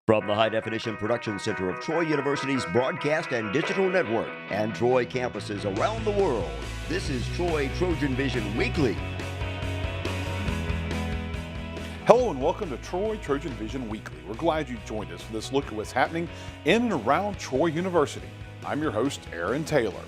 From the High Definition Production Center of Troy University's Broadcast and Digital Network and Troy campuses around the world, this is Troy TrojanVision Weekly. Hello and welcome to Troy TrojanVision Weekly. We're glad you joined us for this look at what's happening in and around Troy University. I'm your host, Aaron Taylor.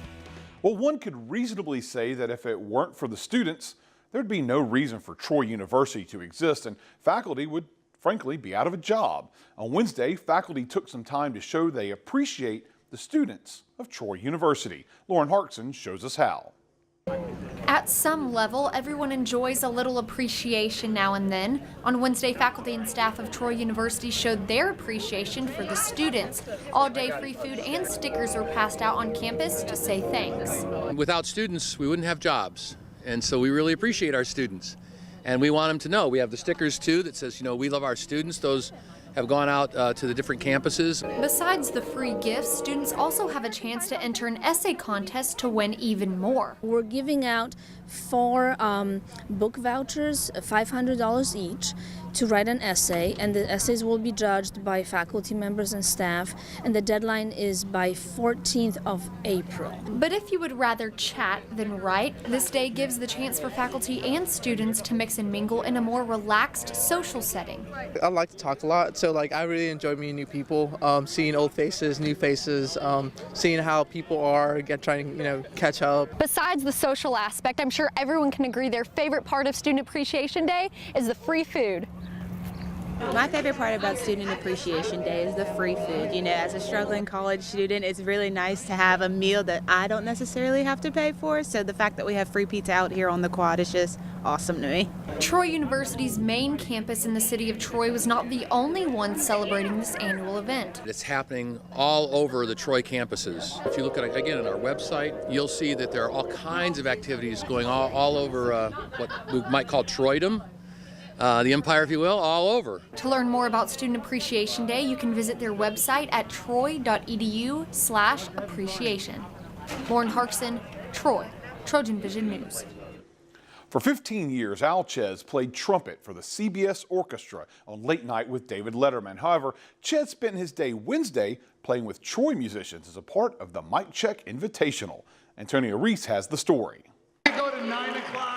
Well, one could reasonably say that if it weren't for the students, there'd be no reason for Troy University to exist, and faculty would frankly be out of a job. On Wednesday, faculty took some time to show they appreciate the students of Troy University. Lauren Harkson shows us how. At some level, everyone enjoys a little appreciation now and then. On Wednesday, faculty and staff of Troy University showed their appreciation for the students. All-day free food and stickers were passed out on campus to say thanks. Without students, we wouldn't have jobs, and so we really appreciate our students. And we want them to know. We have the stickers too that says, we love our students. Those have gone out to the different campuses. Besides the free gifts, students also have a chance to enter an essay contest to win even more. We're giving out 4 book vouchers, $500 each, to write an essay, and the essays will be judged by faculty members and staff, and the deadline is by 14th of April. But if you would rather chat than write, this day gives the chance for faculty and students to mix and mingle in a more relaxed social setting. I like to talk a lot, so I really enjoy meeting new people, seeing old faces, new faces, seeing how people are, trying to catch up. Besides the social aspect, I'm sure everyone can agree their favorite part of Student Appreciation Day is the free food. My favorite part about Student Appreciation Day is the free food. As a struggling college student, it's really nice to have a meal that I don't necessarily have to pay for. So the fact that we have free pizza out here on the quad is just awesome to me. Troy University's main campus in the city of Troy was not the only one celebrating this annual event. It's happening all over the Troy campuses. If you look at it again on our website, you'll see that there are all kinds of activities going all over what we might call Troydom. The empire, if you will, all over. To learn more about Student Appreciation Day, you can visit their website at troy.edu/appreciation. Lauren Harkson, Troy, TrojanVision News. For 15 years, Al Chez played trumpet for the CBS Orchestra on Late Night with David Letterman. However, Chez spent his day Wednesday playing with Troy musicians as a part of the Mic Check Invitational. Antonio Reese has the story. We go to 9 o'clock.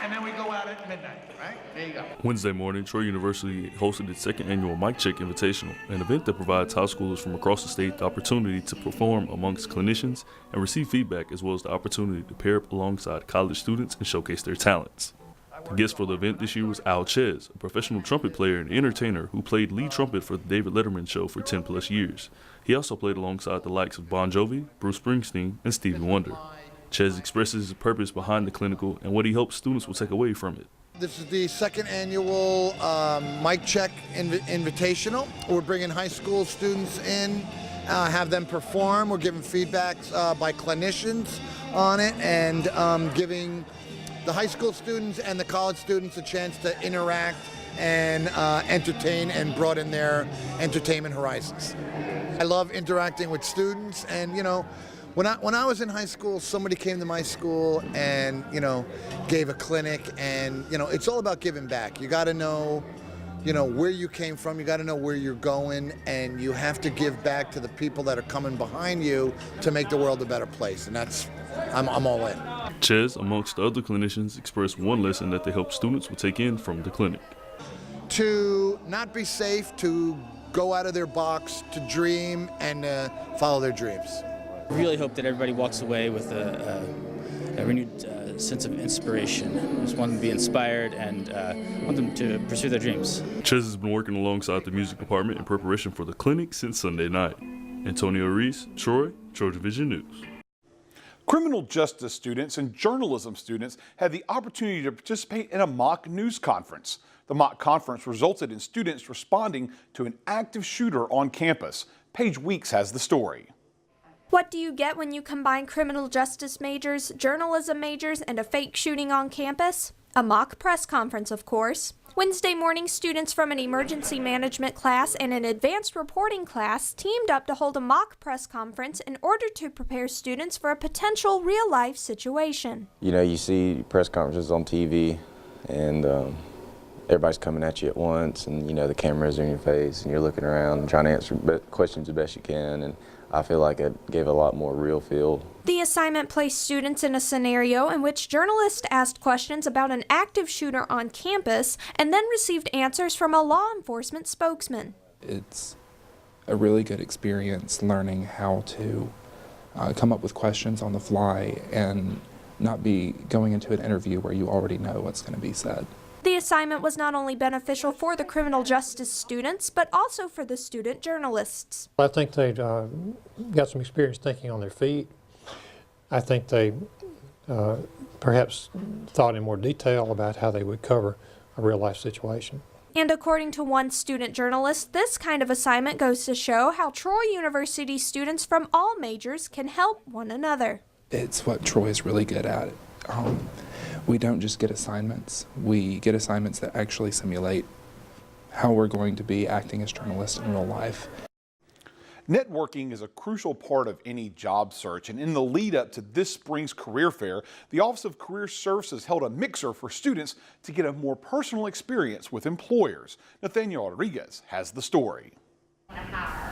And then we go out at midnight, right? There you go. Wednesday morning, Troy University hosted its second annual Mic Check Invitational, an event that provides high schoolers from across the state the opportunity to perform amongst clinicians and receive feedback, as well as the opportunity to pair up alongside college students and showcase their talents. The guest for the event this year was Al Chez, a professional trumpet player and entertainer who played lead trumpet for the David Letterman Show for 10 plus years. He also played alongside the likes of Bon Jovi, Bruce Springsteen, and Stevie Wonder. Chez expresses his purpose behind the clinical and what he hopes students will take away from it. This is the second annual Mic Check Invitational. We're bringing high school students in, have them perform. We're giving feedbacks by clinicians on it, and giving the high school students and the college students a chance to interact and entertain and broaden their entertainment horizons. I love interacting with students, and when I was in high school, somebody came to my school and, gave a clinic, and, it's all about giving back. You got to know, where you came from, you got to know where you're going, and you have to give back to the people that are coming behind you to make the world a better place, and I'm all in. Chez, amongst the other clinicians, expressed one lesson that they hope students will take in from the clinic. To not be safe, to go out of their box, to dream, and follow their dreams. I really hope that everybody walks away with a renewed sense of inspiration. I just want them to be inspired and want them to pursue their dreams. Chez has been working alongside the music department in preparation for the clinic since Sunday night. Antonio Reese, Troy, TrojanVision News. Criminal justice students and journalism students had the opportunity to participate in a mock news conference. The mock conference resulted in students responding to an active shooter on campus. Paige Weeks has the story. What do you get when you combine criminal justice majors, journalism majors, and a fake shooting on campus? A mock press conference, of course. Wednesday morning, students from an emergency management class and an advanced reporting class teamed up to hold a mock press conference in order to prepare students for a potential real-life situation. You see press conferences on TV, and everybody's coming at you at once, and the cameras are in your face, and you're looking around and trying to answer questions the best you can, and I feel like it gave a lot more real feel. The assignment placed students in a scenario in which journalists asked questions about an active shooter on campus and then received answers from a law enforcement spokesman. It's a really good experience learning how to come up with questions on the fly and not be going into an interview where you already know what's going to be said. The assignment was not only beneficial for the criminal justice students, but also for the student journalists. I think they got some experience thinking on their feet. I think they perhaps thought in more detail about how they would cover a real-life situation. And according to one student journalist, this kind of assignment goes to show how Troy University students from all majors can help one another. It's what Troy is really good at. We don't just get assignments. We get assignments that actually simulate how we're going to be acting as journalists in real life. Networking is a crucial part of any job search, and in the lead up to this spring's career fair, the Office of Career Services held a mixer for students to get a more personal experience with employers. Nathaniel Rodriguez has the story.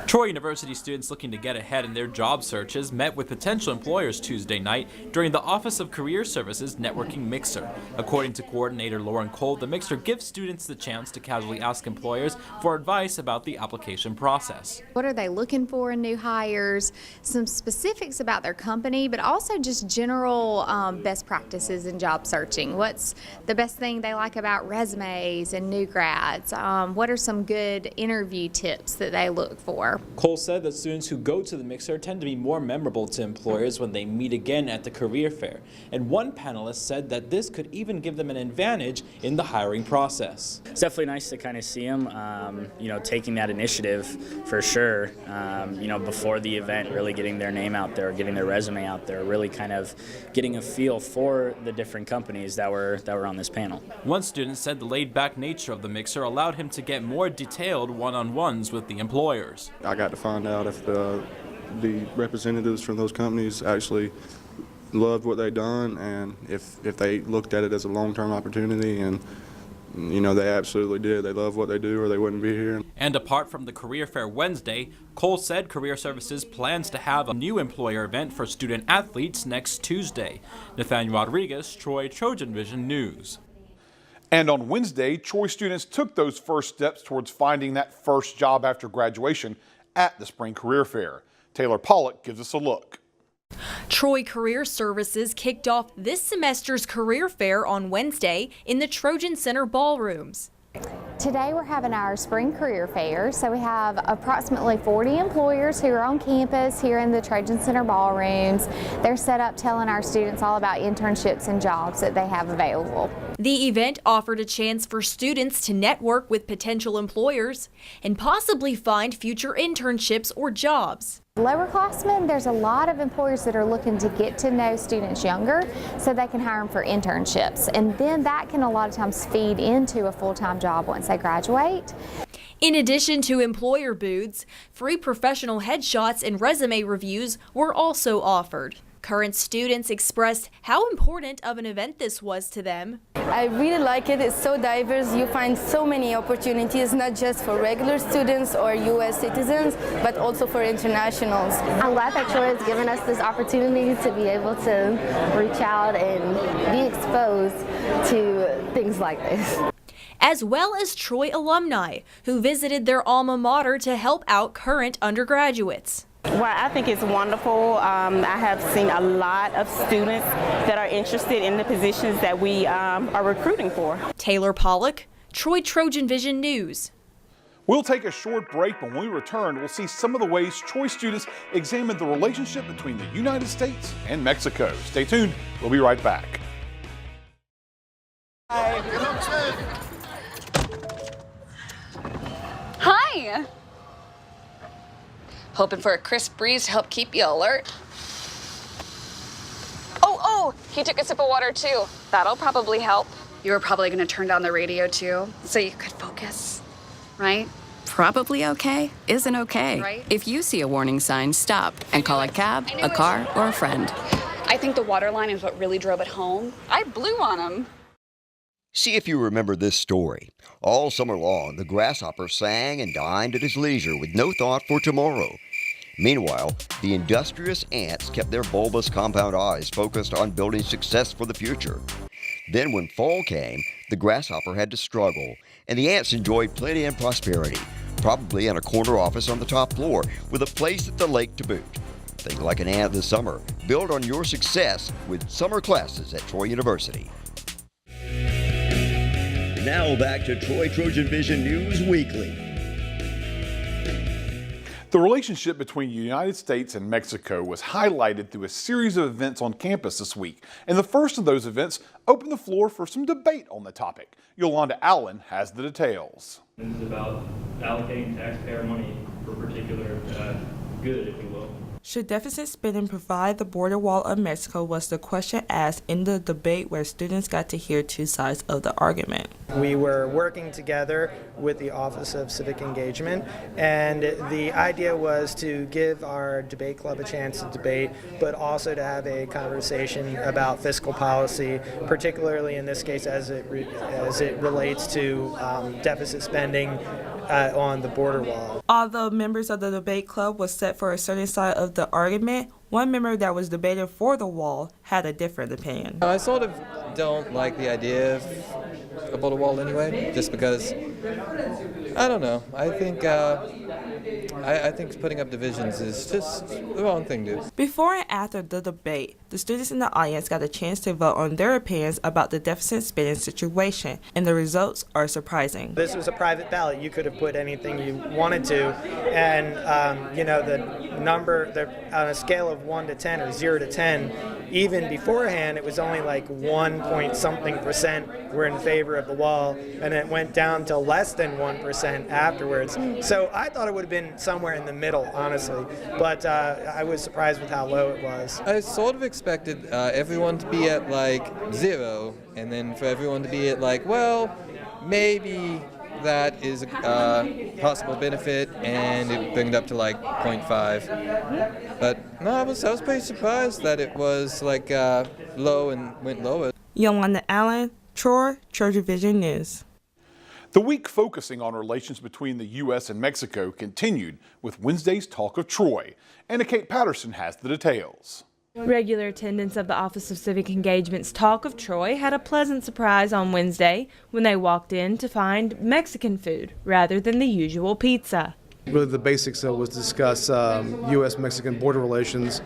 Troy University students looking to get ahead in their job searches met with potential employers Tuesday night during the Office of Career Services Networking Mixer. According to coordinator Lauren Cole, the mixer gives students the chance to casually ask employers for advice about the application process. What are they looking for in new hires, some specifics about their company, but also just general best practices in job searching. What's the best thing they like about resumes and new grads? What are some good interview tips that they look for? Cole said that students who go to the mixer tend to be more memorable to employers when they meet again at the career fair. And one panelist said that this could even give them an advantage in the hiring process. It's definitely nice to kind of see them, taking that initiative for sure, before the event, really getting their name out there, getting their resume out there, really kind of getting a feel for the different companies that were on this panel. One student said the laid-back nature of the mixer allowed him to get more detailed one-on-ones with the employers. I got to find out if the representatives from those companies actually loved what they'd done, and if they looked at it as a long-term opportunity, and they absolutely did. They love what they do or they wouldn't be here. And apart from the career fair Wednesday, Cole said Career Services plans to have a new employer event for student athletes next Tuesday. Nathaniel Rodriguez, Troy TrojanVision News. And on Wednesday, Troy students took those first steps towards finding that first job after graduation at the Spring Career Fair. Taylor Pollock gives us a look. Troy Career Services kicked off this semester's career fair on Wednesday in the Trojan Center ballrooms. Today we're having our spring career fair, so we have approximately 40 employers who are on campus here in the Trojan Center ballrooms. They're set up telling our students all about internships and jobs that they have available. The event offered a chance for students to network with potential employers and possibly find future internships or jobs. Lowerclassmen, there's a lot of employers that are looking to get to know students younger so they can hire them for internships, and then that can a lot of times feed into a full-time job once they graduate. In addition to employer booths, free professional headshots and resume reviews were also offered. Current students expressed how important of an event this was to them. I really like it. It's so diverse. You find so many opportunities, not just for regular students or U.S. citizens, but also for internationals. I'm glad that Troy has given us this opportunity to be able to reach out and be exposed to things like this. As well as Troy alumni who visited their alma mater to help out current undergraduates. Well, I think it's wonderful. I have seen a lot of students that are interested in the positions that we are recruiting for. Taylor Pollock, Troy TrojanVision News. We'll take a short break, but when we return, we'll see some of the ways Troy students examine the relationship between the United States and Mexico. Stay tuned. We'll be right back. Hi. Hoping for a crisp breeze to help keep you alert. Oh, he took a sip of water too. That'll probably help. You were probably gonna turn down the radio too, so you could focus, right? Probably okay isn't okay. Right? If you see a warning sign, stop and call a cab, a car, or a friend. I think the water line is what really drove it home. I blew on him. See if you remember this story. All summer long, the grasshopper sang and dined at his leisure with no thought for tomorrow. Meanwhile, the industrious ants kept their bulbous compound eyes focused on building success for the future. Then when fall came, the grasshopper had to struggle, and the ants enjoyed plenty and prosperity, probably in a corner office on the top floor with a place at the lake to boot. Think like an ant this summer. Build on your success with summer classes at Troy University. Now back to Troy TrojanVision News Weekly. The relationship between the United States and Mexico was highlighted through a series of events on campus this week, and the first of those events opened the floor for some debate on the topic. Yolanda Allen has the details. This is about allocating taxpayer money for particular good, if you will. Should deficit spending provide the border wall of Mexico was the question asked in the debate where students got to hear two sides of the argument. We were working together with the Office of Civic Engagement, and the idea was to give our debate club a chance to debate, but also to have a conversation about fiscal policy, particularly in this case as it relates to deficit spending on the border wall. Although members of the debate club was set for a certain side of the argument, one member that was debated for the wall had a different opinion. I sort of don't like the idea of a border wall anyway, just because, I don't know, I think putting up divisions is just the wrong thing to do. Before and after the debate, the students in the audience got a chance to vote on their opinions about the deficit spending situation, and the results are surprising. This was a private ballot. You could have put anything you wanted to, and the number on a scale of 1 to 10 or 0 to 10, even beforehand, it was only like 1.something% were in favor of the wall, and it went down to less than 1% afterwards. So I thought it would have been somewhere in the middle, honestly, but I was surprised with how low it was. I sort of expected everyone to be at like 0, and then for everyone to be at like, well, maybe that is a possible benefit, and it bring it up to like 0.5. But no, I was pretty surprised that it was like low and went lower. Yolanda Allen, Troy TrojanVision News. The week focusing on relations between the U.S. and Mexico continued with Wednesday's Talk of Troy. Anna Kate Patterson has the details. Regular attendants of the Office of Civic Engagement's Talk of Troy had a pleasant surprise on Wednesday when they walked in to find Mexican food rather than the usual pizza. Really the basics was to discuss U.S.-Mexican border relations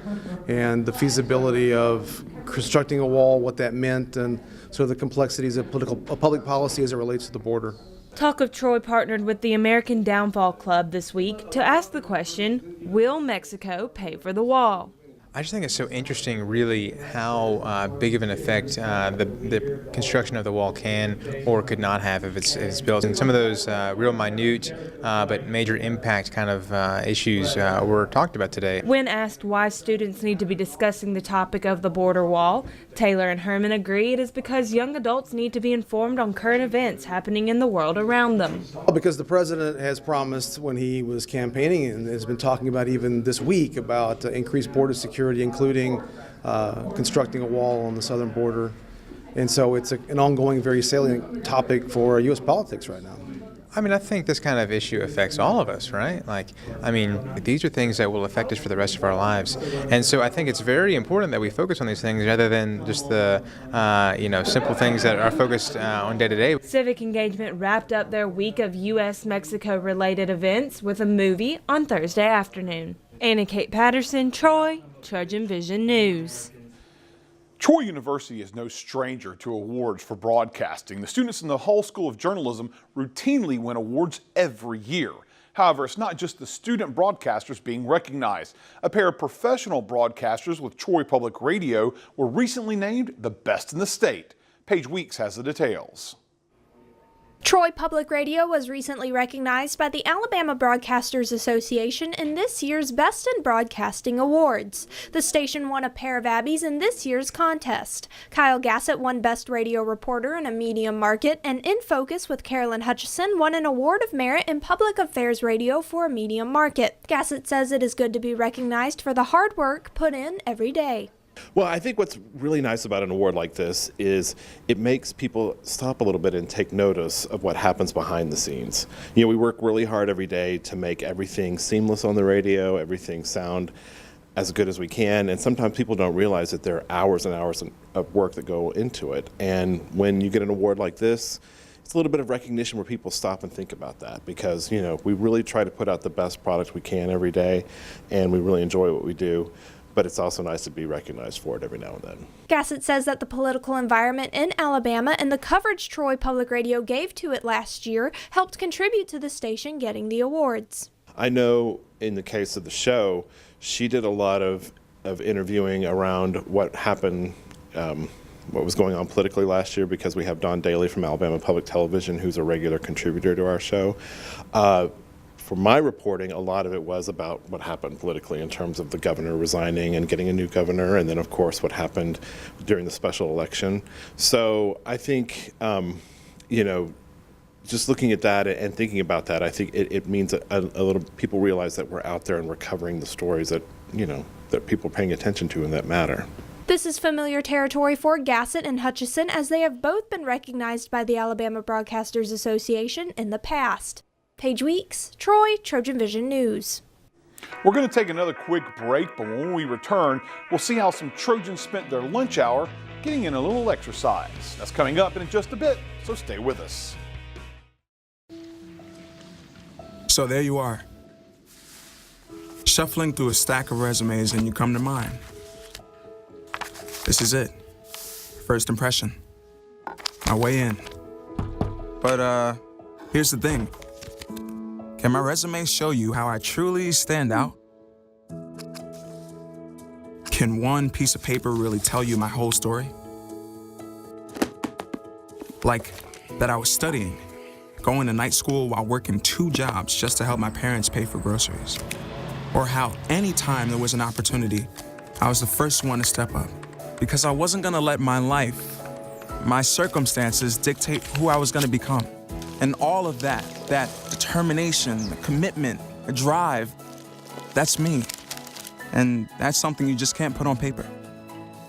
and the feasibility of constructing a wall, what that meant, and sort of the complexities of public policy as it relates to the border. Talk of Troy partnered with the American Downfall Club this week to ask the question, will Mexico pay for the wall? I just think it's so interesting, really, how big of an effect the construction of the wall can or could not have if it's built. And some of those real minute but major impact kind of issues were talked about today. When asked why students need to be discussing the topic of the border wall, Taylor and Herman agree it is because young adults need to be informed on current events happening in the world around them. Because the president has promised when he was campaigning and has been talking about even this week about increased border security, including constructing a wall on the southern border. And so it's an ongoing, very salient topic for U.S. politics right now. I mean, I think this kind of issue affects all of us, right? These are things that will affect us for the rest of our lives. And so I think it's very important that we focus on these things rather than just the, simple things that are focused on day to day. Civic Engagement wrapped up their week of U.S.-Mexico related events with a movie on Thursday afternoon. Anna Kate Patterson, Troy TrojanVision News. Troy University is no stranger to awards for broadcasting. The students in the Hall School of Journalism routinely win awards every year. However, it's not just the student broadcasters being recognized. A pair of professional broadcasters with Troy Public Radio were recently named the best in the state. Paige Weeks has the details. Troy Public Radio was recently recognized by the Alabama Broadcasters Association in this year's Best in Broadcasting Awards. The station won a pair of Abbies in this year's contest. Kyle Gassett won Best Radio Reporter in a Medium Market, and In Focus with Carolyn Hutchison won an Award of Merit in Public Affairs Radio for a Medium Market. Gassett says it is good to be recognized for the hard work put in every day. Well, I think what's really nice about an award like this is it makes people stop a little bit and take notice of what happens behind the scenes. You know, we work really hard every day to make everything seamless on the radio, everything sound as good as we can, and sometimes people don't realize that there are hours and hours of work that go into it. And when you get an award like this, it's a little bit of recognition where people stop and think about that, because, you know, we really try to put out the best product we can every day, and we really enjoy what we do. But it's also nice to be recognized for it every now and then. Gassett says that the political environment in Alabama and the coverage Troy Public Radio gave to it last year helped contribute to the station getting the awards. I know in the case of the show, she did a lot of interviewing around what happened, what was going on politically last year, because we have Don Daly from Alabama Public Television, who's a regular contributor to our show. For my reporting, a lot of it was about what happened politically in terms of the governor resigning and getting a new governor, and then, of course, what happened during the special election. So I think, you know, just looking at that and thinking about that, I think it means a little, people realize that we're out there and we're covering the stories that, you know, that people are paying attention to and that matter. This is familiar territory for Gassett and Hutchison, as they have both been recognized by the Alabama Broadcasters Association in the past. Paige Weeks, Troy, TrojanVision News. We're going to take another quick break, but when we return, we'll see how some Trojans spent their lunch hour getting in a little exercise. That's coming up in just a bit, so stay with us. So there you are, shuffling through a stack of resumes, and you come to mine. This is it. First impression. My way in. But here's the thing. Can my resume show you how I truly stand out? Can one piece of paper really tell you my whole story? Like that I was studying, going to night school while working 2 jobs just to help my parents pay for groceries. Or how anytime there was an opportunity, I was the first one to step up. Because I wasn't gonna let my life, my circumstances dictate who I was gonna become. And all of that determination, the commitment, the drive, that's me. And that's something you just can't put on paper.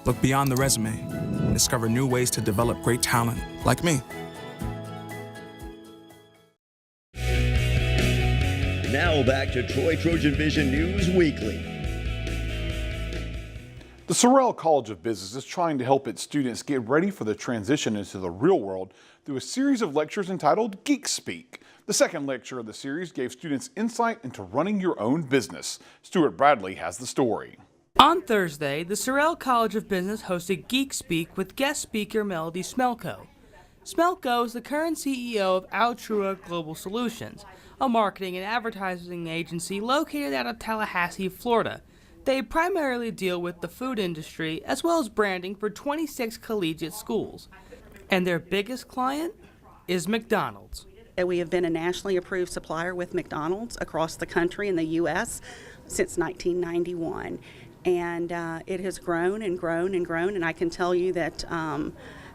Look beyond the resume and discover new ways to develop great talent like me. Now back to Troy TrojanVision News Weekly. The Sorrell College of Business is trying to help its students get ready for the transition into the real world through a series of lectures entitled Geek Speak. The second lecture of the series gave students insight into running your own business. Stuart Bradley has the story. On Thursday, the Sorrell College of Business hosted Geek Speak with guest speaker Melody Smelko. Smelko is the current CEO of Altrua Global Solutions, a marketing and advertising agency located out of Tallahassee, Florida. They primarily deal with the food industry as well as branding for 26 collegiate schools. And their biggest client is McDonald's. We have been a nationally approved supplier with McDonald's across the country in the U.S. since 1991. And it has grown and grown and grown. And I can tell you that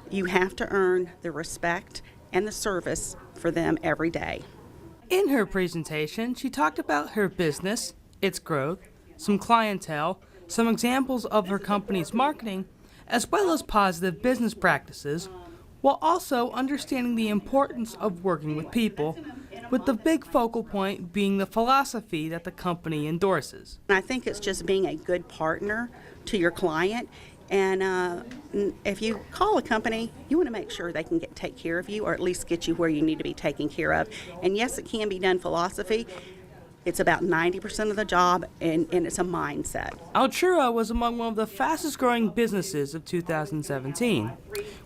you have to earn the respect and the service for them every day. In her presentation, she talked about her business, its growth, some clientele, some examples of her company's marketing, as well as positive business practices, while also understanding the importance of working with people, with the big focal point being the philosophy that the company endorses. I think it's just being a good partner to your client. And if you call a company, you want to make sure they can take care of you, or at least get you where you need to be taken care of. And yes, it can be done philosophy. It's about 90% of the job, and it's a mindset. Altrua was among one of the fastest growing businesses of 2017.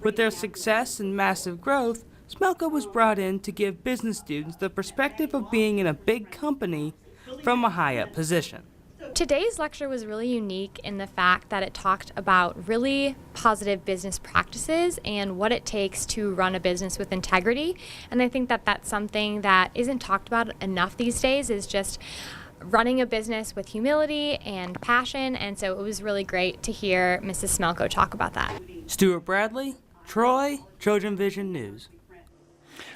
With their success and massive growth, Smelko was brought in to give business students the perspective of being in a big company from a high-up position. Today's lecture was really unique in the fact that it talked about really positive business practices and what it takes to run a business with integrity. And I think that that's something that isn't talked about enough these days, is just running a business with humility and passion. And so it was really great to hear Mrs. Smelko talk about that. Stuart Bradley, Troy, TrojanVision News.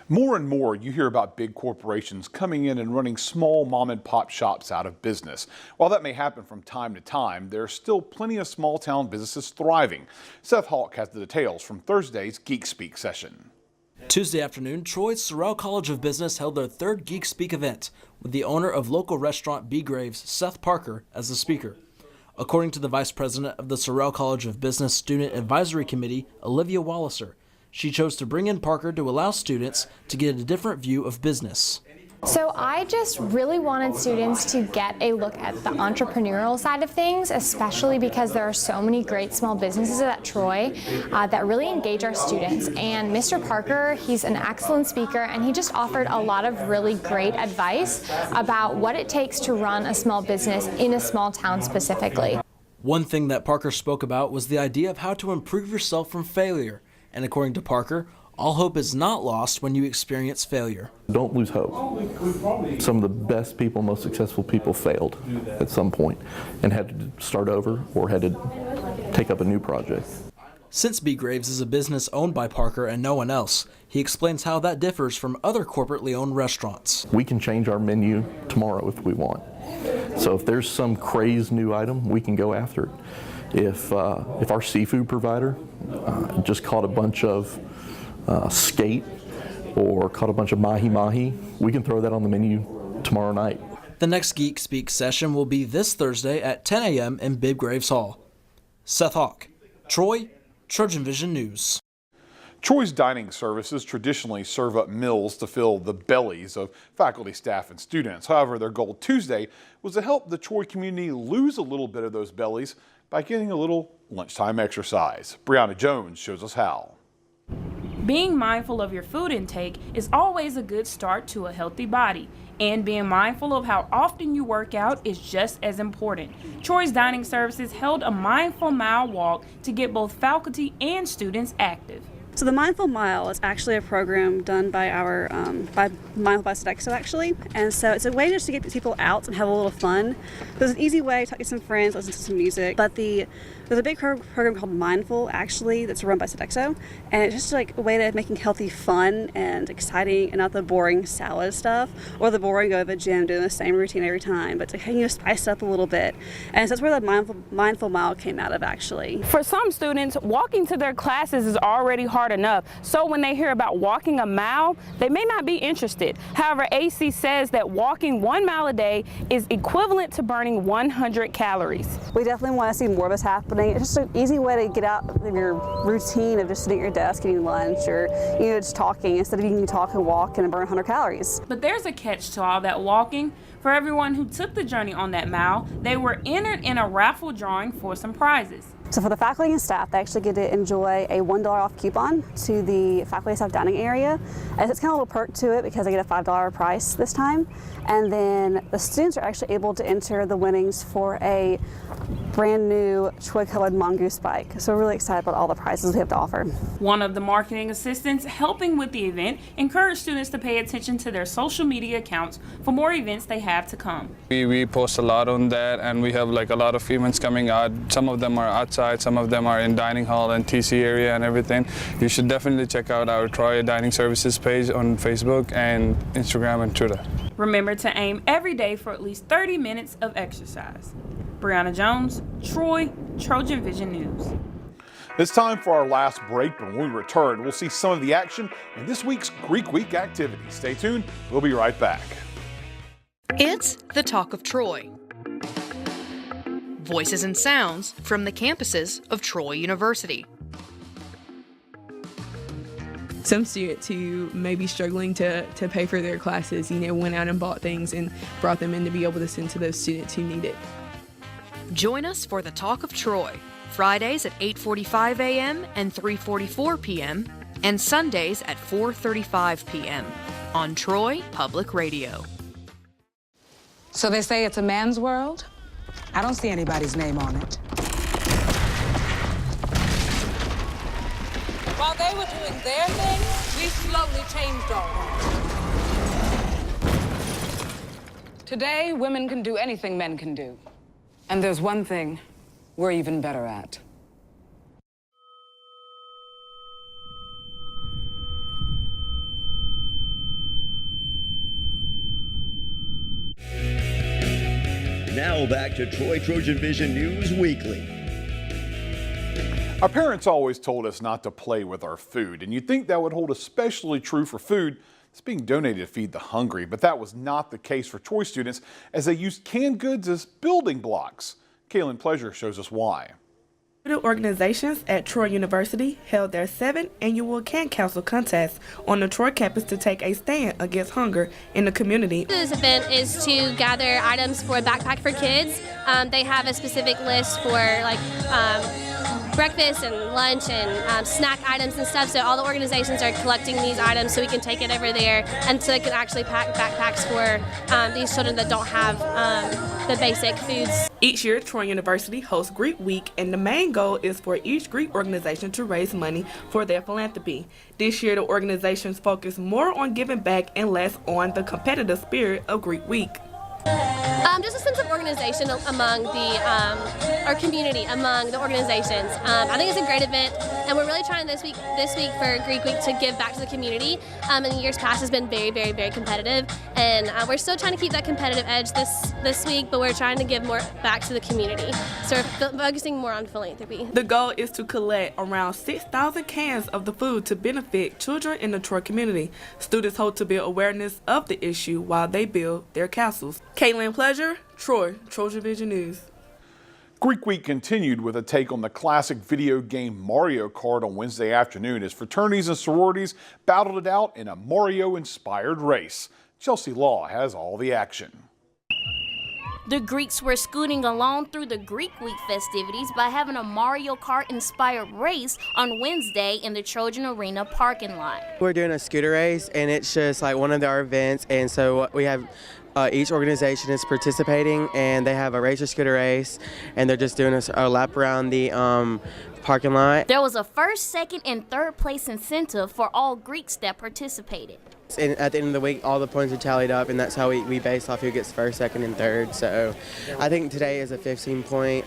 More and more, you hear about big corporations coming in and running small mom and pop shops out of business. While that may happen from time to time, there are still plenty of small town businesses thriving. Seth Hawk has the details from Thursday's Geek Speak session. Tuesday afternoon, Troy's Sorrel College of Business held their third Geek Speak event, with the owner of local restaurant B. Graves, Seth Parker, as the speaker. According to the vice president of the Sorrel College of Business Student Advisory Committee, Olivia Walliser, she chose to bring in Parker to allow students to get a different view of business. So I just really wanted students to get a look at the entrepreneurial side of things, especially because there are so many great small businesses at Troy that really engage our students. And Mr. Parker, he's an excellent speaker, and he just offered a lot of really great advice about what it takes to run a small business in a small town specifically. One thing that Parker spoke about was the idea of how to improve yourself from failure. And according to Parker, all hope is not lost when you experience failure. Don't lose hope. Some of the best people, most successful people failed at some point and had to start over or had to take up a new project. Since B. Graves is a business owned by Parker and no one else, he explains how that differs from other corporately owned restaurants. We can change our menu tomorrow if we want. So if there's some crazed new item, we can go after it. If our seafood provider just caught a bunch of skate or caught a bunch of mahi-mahi, we can throw that on the menu tomorrow night. The next Geek Speak session will be this Thursday at 10 a.m. in Bib Graves Hall. Seth Hawk, Troy, TrojanVision News. Troy's dining services traditionally serve up meals to fill the bellies of faculty, staff, and students. However, their goal Tuesday was to help the Troy community lose a little bit of those bellies by getting a little lunchtime exercise. Brianna Jones shows us how. Being mindful of your food intake is always a good start to a healthy body, and being mindful of how often you work out is just as important. Troy's Dining Services held a Mindful Mile walk to get both faculty and students active. So the Mindful Mile is actually a program done by our by Mindful by Sodexo actually, and so it's a way just to get people out and have a little fun. There's an easy way to talk to some friends, listen to some music, but there's a big program called Mindful actually that's run by Sodexo, and it's just like a way of making healthy fun and exciting and not the boring salad stuff or the boring go to the gym doing the same routine every time, but to spice up a little bit. And so that's where the Mindful Mile came out of actually. For some students, walking to their classes is already hard enough, so when they hear about walking a mile, they may not be interested. However, AC says that walking 1 mile a day is equivalent to burning 100 calories. We definitely want to see more of this happening. It's just an easy way to get out of your routine of just sitting at your desk eating lunch or just talking instead of you can talk and walk and burn 100 calories. But there's a catch to all that walking. For everyone who took the journey on that mile, they were entered in a raffle drawing for some prizes. So for the faculty and staff, they actually get to enjoy a $1 off coupon to the faculty and staff dining area. And it's kind of a little perk to it because they get a $5 price this time. And then the students are actually able to enter the winnings for a brand new Troy-colored mongoose bike. So we're really excited about all the prizes we have to offer. One of the marketing assistants helping with the event encouraged students to pay attention to their social media accounts for more events they have to come. We post a lot on that, and we have like a lot of events coming out. Some of them are outside, some of them are in dining hall and TC area and everything. You should definitely check out our Troy Dining Services page on Facebook and Instagram and Twitter. Remember to aim every day for at least 30 minutes of exercise. Brianna Jones, Troy, TrojanVision News. It's time for our last break, but when we return, we'll see some of the action in this week's Greek Week activities. Stay tuned, we'll be right back. It's the Talk of Troy. Voices and sounds from the campuses of Troy University. Some students who may be struggling to pay for their classes, went out and bought things and brought them in to be able to send to those students who need it. Join us for the Talk of Troy, Fridays at 8:45 a.m. and 3:44 p.m., and Sundays at 4:35 p.m. on Troy Public Radio. So they say it's a man's world? I don't see anybody's name on it. While they were doing their thing, we slowly changed ours. Today, women can do anything men can do. And there's one thing we're even better at. Now back to Troy Trojan Vision News Weekly. Our parents always told us not to play with our food, and you'd think that would hold especially true for food that's being donated to feed the hungry, but that was not the case for Troy students as they used canned goods as building blocks. Kaylin Pleasure shows us why. Student organizations at Troy University held their 7th annual Can Council contest on the Troy campus to take a stand against hunger in the community. This event is to gather items for a backpack for kids. They have a specific list for breakfast and lunch and snack items and stuff, so all the organizations are collecting these items so we can take it over there and so they can actually pack backpacks for these children that don't have the basic foods. Each year, Troy University hosts Greek Week, and the main goal is for each Greek organization to raise money for their philanthropy. This year, the organizations focus more on giving back and less on the competitive spirit of Greek Week. Just a sense of organization among our community, among the organizations. I think it's a great event, and we're really trying this week for Greek Week to give back to the community. In years past, has been very, very, very competitive, and we're still trying to keep that competitive edge this week, but we're trying to give more back to the community. So we're focusing more on philanthropy. The goal is to collect around 6,000 cans of the food to benefit children in the Troy community. Students hope to build awareness of the issue while they build their castles. Caitlin Pleasure, Troy, Trojan Vision News. Greek Week continued with a take on the classic video game Mario Kart on Wednesday afternoon as fraternities and sororities battled it out in a Mario-inspired race. Chelsea Law has all the action. The Greeks were scooting along through the Greek Week festivities by having a Mario Kart-inspired race on Wednesday in the Trojan Arena parking lot. We're doing a scooter race, and it's just like one of our events, and so we have each organization is participating, and they have a racer scooter race, and they're just doing a lap around the parking lot. There was a first, second, and third place incentive for all Greeks that participated. And at the end of the week, all the points are tallied up, and that's how we base off who gets first, second, and third. So I think today is a 15-point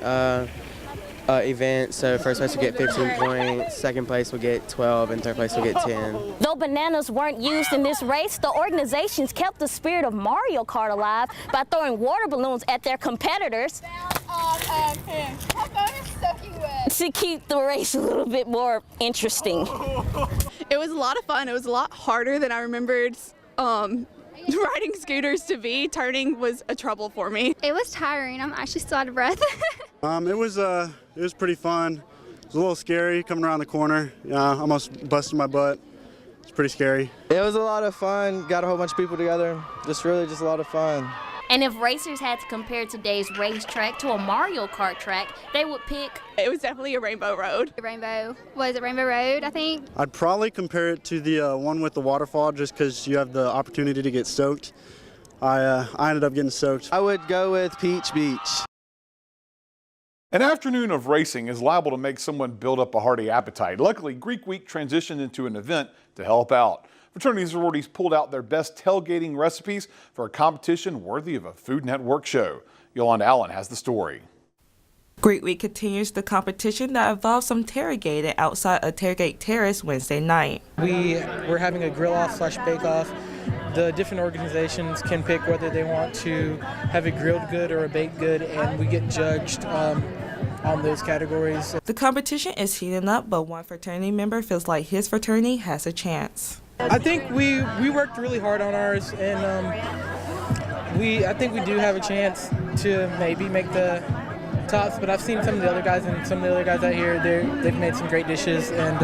event, so first place will get 15 points, second place will get 12, and third place will get 10. Though bananas weren't used in this race, the organizations kept the spirit of Mario Kart alive by throwing water balloons at their competitors to keep the race a little bit more interesting. It was a lot of fun. It was a lot harder than I remembered riding scooters to be. Turning was a trouble for me. It was tiring. I'm actually still out of breath. It was pretty fun. It was a little scary coming around the corner. I almost busted my butt. It's pretty scary. It was a lot of fun. Got a whole bunch of people together. Just a lot of fun. And if racers had to compare today's racetrack to a Mario Kart track, they would pick... It was definitely a Rainbow Road. Rainbow Road, I think? I'd probably compare it to the one with the waterfall just because you have the opportunity to get soaked. I ended up getting soaked. I would go with Peach Beach. An afternoon of racing is liable to make someone build up a hearty appetite. Luckily, Greek Week transitioned into an event to help out. Fraternities and sororities pulled out their best tailgating recipes for a competition worthy of a Food Network show. Yolanda Allen has the story. Greek Week continues the competition that involves some tailgating outside a tailgate terrace Wednesday night. We're having a grill-off / bake-off. The different organizations can pick whether they want to have a grilled good or a baked good, and we get judged on those categories. The competition is heating up, but one fraternity member feels like his fraternity has a chance. I think we worked really hard on ours, and I think we do have a chance to maybe make the tops, but I've seen some of the other guys out here, they've made some great dishes, and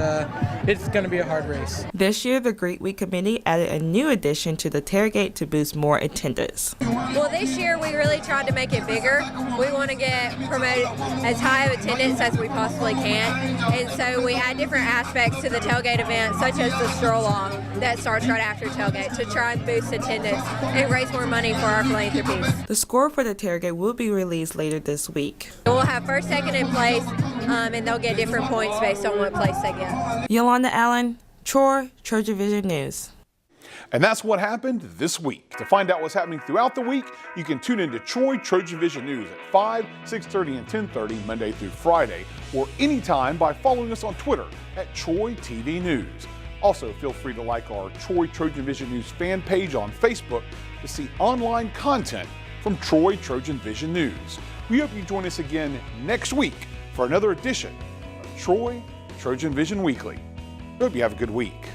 it's going to be a hard race. This year, the Greek Week committee added a new addition to the tailgate to boost more attendance. Well, this year we really tried to make it bigger. We want to get promoted as high of attendance as we possibly can, and so we add different aspects to the tailgate event, such as the stroll-along that starts right after tailgate to try and boost attendance and raise more money for our philanthropies. The score for the tailgate will be released later this week. We'll have first, second, and place, and they'll get different points based on what place they get. Yolanda Allen, Troy, Trojan Vision News. And that's what happened this week. To find out what's happening throughout the week, you can tune into Troy Trojan Vision News at 5, 6:30, and 10:30 Monday through Friday, or anytime by following us on Twitter at Troy TV News. Also, feel free to like our Troy Trojan Vision News fan page on Facebook to see online content from from Troy Trojan Vision News. We hope you join us again next week for another edition of Troy Trojan Vision Weekly. We hope you have a good week.